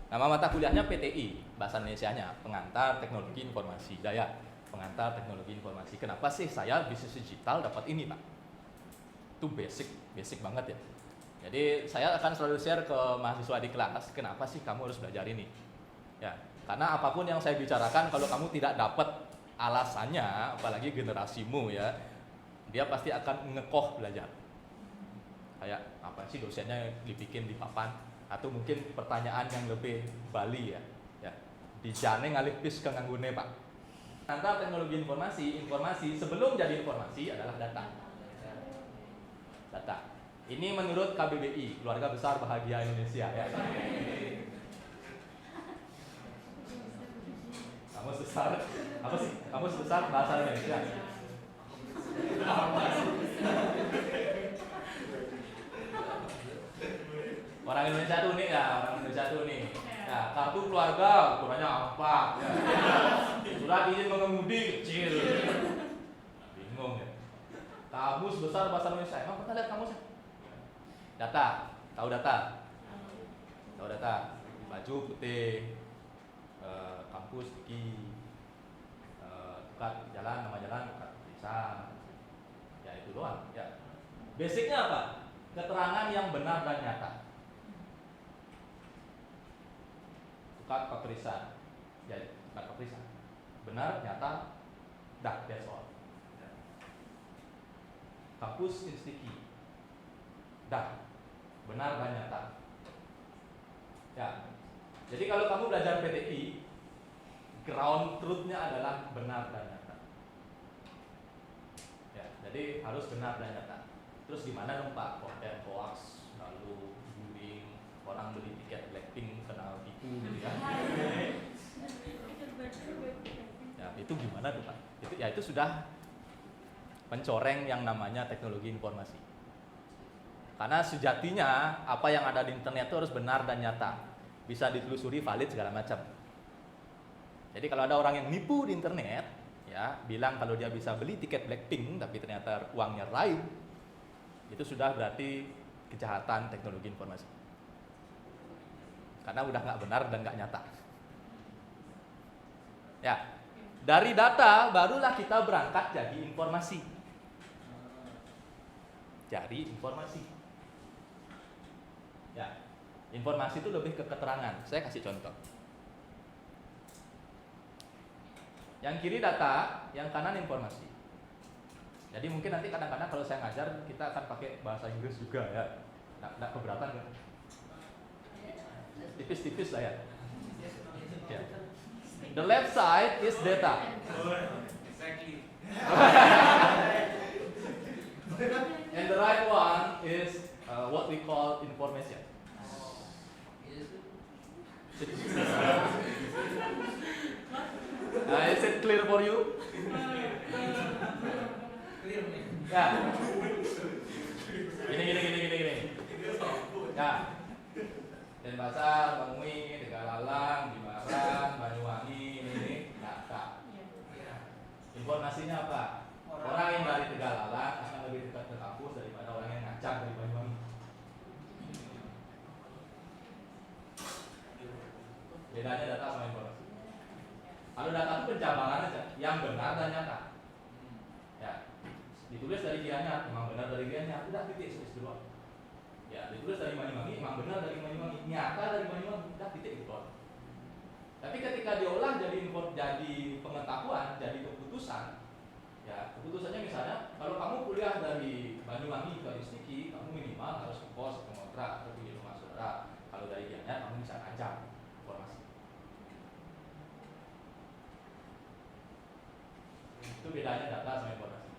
Nama mata kuliahnya PTI, bahasa Indonesianya, Pengantar Teknologi Informasi Daya. Pengantar Teknologi Informasi. Kenapa sih saya bisnis digital dapat ini, Pak? Itu basic banget ya. Jadi saya akan selalu share ke mahasiswa di kelas, kenapa sih kamu harus belajar ini? Ya, karena apapun yang saya bicarakan, kalau kamu tidak dapat alasannya, apalagi generasimu ya, dia pasti akan ngekoh belajar. Kayak apa sih dosennya dibikin di papan, atau mungkin pertanyaan yang lebih Bali ya, dijane ngalih pis ke nganggune Pak. Pengantar teknologi informasi sebelum jadi informasi adalah data. Ini menurut KBBI, Keluarga Besar Bahagia Indonesia ya. Kamus besar apa sih? Kamus besar bahasa Indonesia. Orang Indonesia tuh unik ya, Nah, kartu keluarga ukurannya 4 ya. Surat izin mengemudi kecil. Bingung ya. Kamus besar bahasa Indonesia. Emang pernah lihat kamusnya? Data, tahu data? Baju putih, kampus tinggi, jalan, nama jalan, tulisan. Ya itu doang. Ya. Basicnya apa? Keterangan yang benar dan nyata. Tulisan. Ya, tulisan. Benar, nyata, that's all. Kampus institusi. Benar dan nyata. Ya. Jadi kalau kamu belajar PTI, ground truth-nya adalah benar dan nyata. Ya, jadi harus benar dan nyata. Terus gimana dong Pak? Konten hoax, lalu bullying, orang beli tiket Blackpink kenal tipu gitu kan? Ya, itu gimana tuh Pak? Itu sudah mencoreng yang namanya teknologi informasi. Karena sejatinya apa yang ada di internet itu harus benar dan nyata, bisa ditelusuri, valid segala macam. Jadi kalau ada orang yang nipu di internet, ya bilang kalau dia bisa beli tiket Blackpink tapi ternyata uangnya lain, itu sudah berarti kejahatan teknologi informasi. Karena udah nggak benar dan nggak nyata. Ya, dari data barulah kita berangkat jadi informasi. Ya, informasi itu lebih ke keterangan. Saya kasih contoh. Yang kiri data, yang kanan informasi. Jadi mungkin nanti kadang-kadang kalau saya ngajar kita akan pakai bahasa Inggris juga ya. Nggak keberatan kan? Tipis-tipis lah ya. Yeah. The left side is data. Exactly. And the right one is what we call information. Is it clear for you? Clear. Ya. Gini. Ya. Denpasar, Bangui, Tegalalang, Jimbaran, Banyuwangi, ini data. Informasinya apa? Orang yang dari Tegalalang akan lebih dekat ke kampus daripada orang yang ngacak dari Banyuwangi. Bedanya data sama informasi. Kalau data itu pencabangan aja, yang benar dan nyata. Ya, ditulis dari Gianyar, memang benar dari Gianyar, udah titik tulis dulu. Ya, ditulis dari Banyuwangi, memang benar dari Banyuwangi, nyata dari Banyuwangi, udah titik itu. Tapi ketika diolah jadi pengetahuan, jadi keputusan, ya keputusannya misalnya kalau kamu kuliah dari Banyuwangi ke Istiki, kamu minimal harus ke kos, ke kontrak, atau punya rumah saudara. Kalau dari Gianyar, kamu bisa ngajak informasi. Itu bedanya data sama informasi.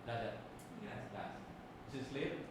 Belajar. Nah, this is clear?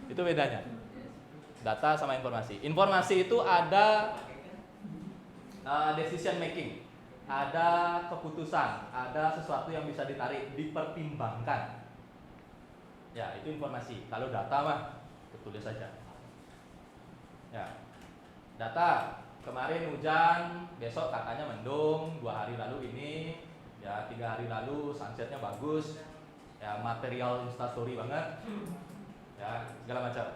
Itu bedanya. Data sama informasi. Informasi itu ada decision making, ada keputusan, ada sesuatu yang bisa ditarik, dipertimbangkan. Ya, itu informasi. Kalau data mah tulis saja. Ya. Data, kemarin hujan, besok katanya mendung, 2 hari lalu ini, ya 3 hari lalu sunsetnya bagus, ya material instastory banget. ya segala macam.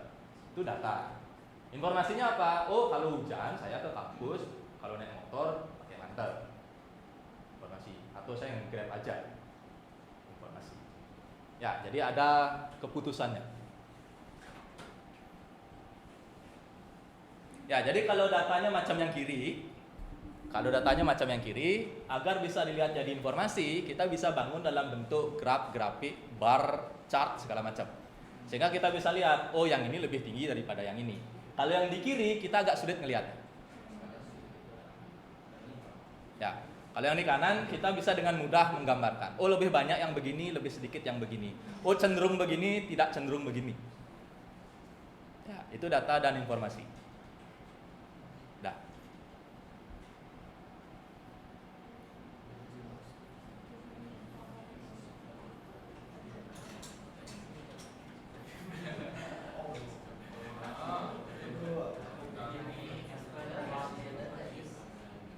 Itu data. Informasinya apa? Oh, kalau hujan saya ke kampus, kalau naik motor pakai mantel. Informasi. Atau saya nge-grab aja. Informasi. Ya, jadi ada keputusannya. Ya, jadi kalau datanya macam yang kiri, agar bisa dilihat jadi informasi, kita bisa bangun dalam bentuk graf, grafik, bar, chart, segala macam. Sehingga kita bisa lihat, oh yang ini lebih tinggi daripada yang ini. Kalau yang di kiri, kita agak sulit ngelihat. Ya, kalau yang di kanan, kita bisa dengan mudah menggambarkan. Oh lebih banyak yang begini, lebih sedikit yang begini. Oh cenderung begini, tidak cenderung begini. Ya, itu data dan informasi. Dah.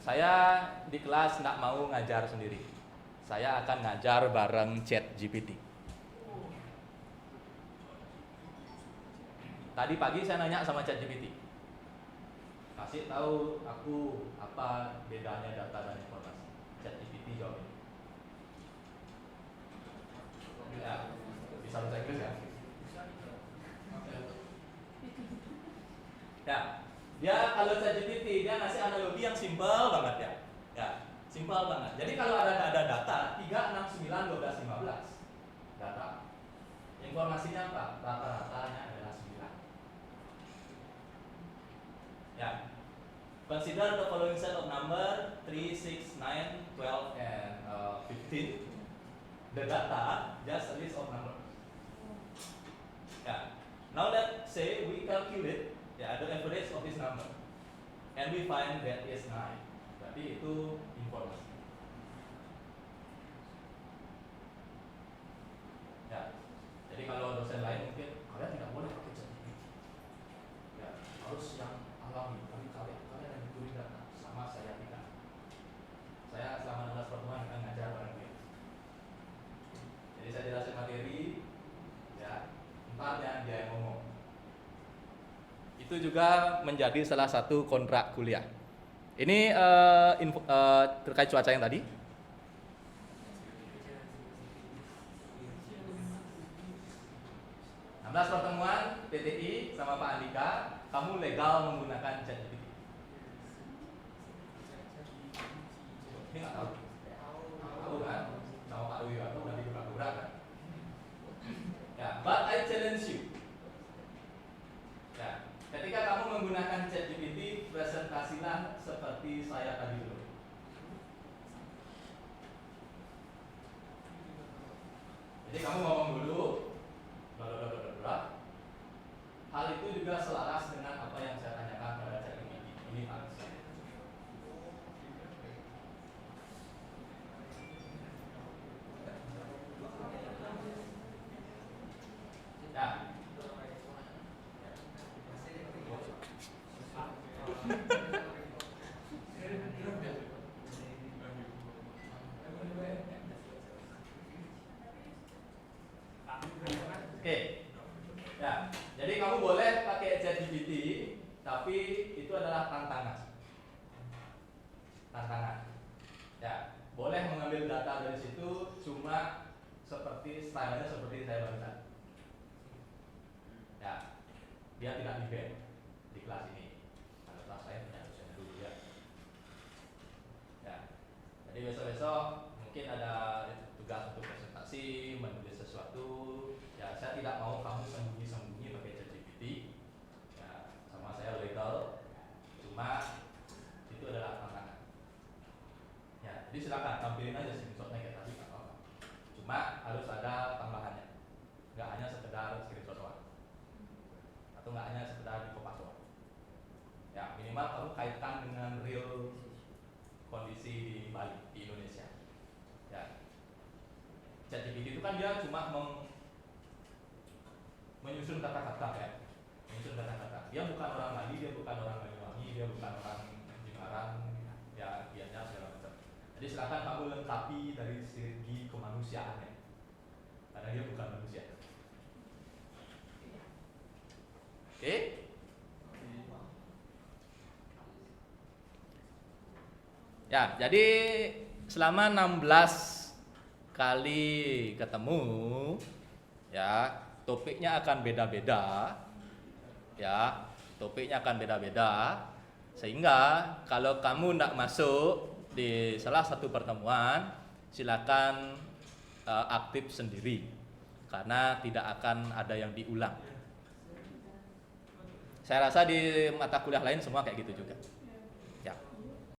Saya di kelas nggak mau ngajar sendiri. Saya akan ngajar bareng ChatGPT. Tadi pagi saya nanya sama ChatGPT. Kasih tahu aku apa bedanya data dan informasi. ChatGPT jawab ini. Ya, bisa bahasa Inggris ya? Ya, dia kalau ChatGPT dia ngasih analogi yang simpel banget ya. Ya, simpel banget. Jadi kalau ada data 3, 6, 9, 12, 15 data. Informasinya apa? Rata-ratanya adalah 9. Ya. Consider the following set of number 3, 6, 9, 12 and 15. The data just a list of numbers. Yeah. Now let's say we calculate the average of this number and we find that is 9. Berarti itu informasi. Ya. Jadi kalau dosen lain mungkin kalian tidak boleh pakai ChatGPT. Ya, harus yang alami. Tapi kalian yang mencuri data sama saya tidak. Saya selama 16 pertemuan akan ngajar bareng dia. Jadi saya jelasin materi, ya, ntar dia yang ngomong. Itu juga menjadi salah satu kontrak kuliah. Ini terkait cuaca yang tadi. 16 pertemuan PTI sama Pak Andika, kamu legal menggunakan ChatGPT. Ini nggak tahu. Tahu kan? Sama Pak Dewi atau nanti pura-pura kan? Ya, but I challenge you. Ya, ketika kamu menggunakan ChatGPT, presentasilah seperti saya tadi dulu. Jadi kamu ngomong dulu, hal itu juga selaras dengan apa yang saya tanyakan pada ChatGPT. Ini Pak. Ya. Oke. Ya, jadi kamu boleh pakai ChatGPT, tapi itu adalah tantangan. Ya, boleh mengambil data dari situ, cuma seperti stylenya seperti saya barusan. Ya, dia tidak di-ban di kelas ini. Karena kelas saya punya dosen dulu ya. Ya, jadi besok-besok mungkin ada tugas untuk presentasi, menulis sesuatu. Ya, saya tidak mau kamu sembunyi-sembunyi pakai ChatGPT. Ya, sama saya legal. Cuma itu adalah tantangan. Ya, jadi silakan tampilin aja screenshotnya kayak tadi nggak apa-apa. Cuma harus ada tambahannya. Nggak hanya sekedar screenshot doang. Atau nggak hanya sekedar di kopas doang. Ya, minimal kamu kaitkan dengan real kondisi di Bali, di Indonesia. Ya, ChatGPT itu kan dia cuma menyusun kata-kata ya, menyusun kata-kata. Dia bukan orang Bali, dia bukan orang Banyuwangi, dia bukan orang Jimbaran, ya dianya segala macam. Jadi silakan kamu lengkapi dari segi kemanusiaannya, karena dia bukan manusia. Ya, jadi selama 16 kali ketemu, ya, topiknya akan beda-beda. Ya, topiknya akan beda-beda. Sehingga kalau kamu tidak masuk di salah satu pertemuan, silakan aktif sendiri. Karena tidak akan ada yang diulang. Saya rasa di mata kuliah lain semua kayak gitu juga.